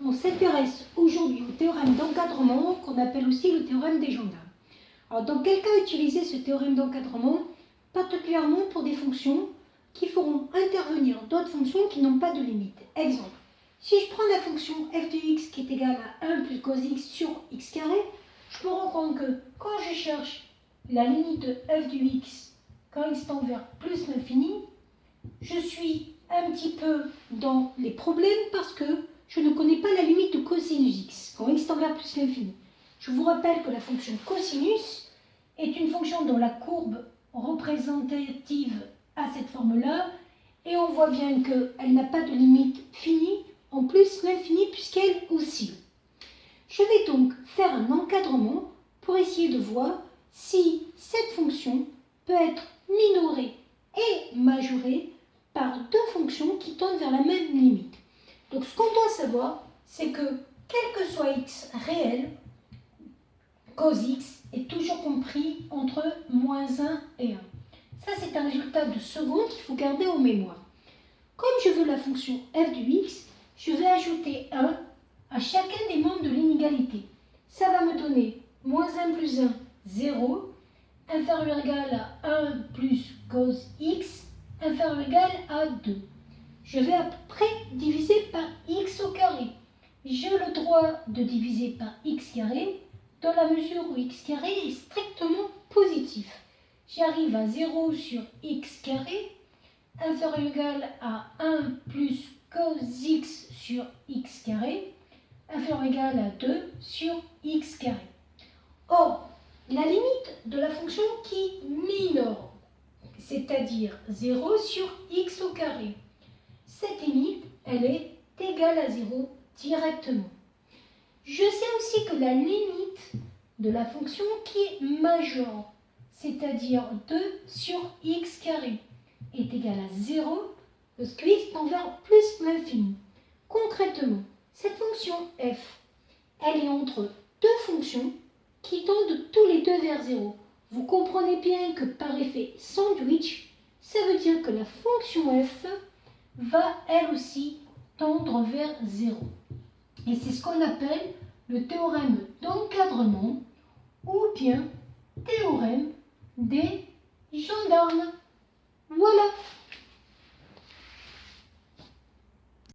on s'intéresse aujourd'hui au théorème d'encadrement qu'on appelle aussi le théorème des gendarmes. Alors, dans quel cas utiliser ce théorème d'encadrement? Particulièrement pour des fonctions qui feront intervenir d'autres fonctions qui n'ont pas de limite. Exemple, si je prends la fonction f de x qui est égale à 1 plus cos x sur x carré, je me rends compte que quand je cherche la limite de f de x quand x tend vers plus l'infini, je suis un petit peu dans les problèmes parce que je ne connais pas la limite de cosinus x quand x tend vers plus l'infini. Je vous rappelle que la fonction cosinus est une fonction dont la courbe représentative a cette forme-là, et on voit bien qu'elle n'a pas de limite finie, en plus l'infini puisqu'elle oscille. Je vais donc faire un encadrement pour essayer de voir si cette fonction peut être minorée et majorée par deux fonctions qui tendent vers la même limite. Donc ce qu'on doit savoir, c'est que quel que soit x réel, cos x est toujours compris entre moins 1 et 1. Ça, c'est un résultat de seconde qu'il faut garder en mémoire. Comme je veux la fonction f de x, je vais ajouter 1 à chacun des membres de l'inégalité. Ça va me donner moins 1 plus 1, 0, inférieur ou égal à 1 plus cos x, inférieur ou égal à 2. Je vais après diviser par x au carré. J'ai le droit de diviser par x carré dans la mesure où x carré est strictement positif. J'arrive à 0 sur x carré, inférieur ou égal à 1 plus cos x sur x carré, inférieur ou égal à 2 sur x carré. Or, la limite de la fonction qui minore, c'est-à-dire 0 sur x au carré, cette limite, elle est égale à 0 directement. Je sais aussi que la limite de la fonction qui est majeure, c'est-à-dire 2 sur x carré, est égale à 0 lorsque x tend vers plus l'infini. Concrètement, cette fonction f, elle est entre deux fonctions qui tendent tous les deux vers 0. Vous comprenez bien que par effet sandwich, ça veut dire que la fonction f va elle aussi tendre vers 0. Et c'est ce qu'on appelle le théorème d'encadrement ou bien théorème des gendarmes. Voilà.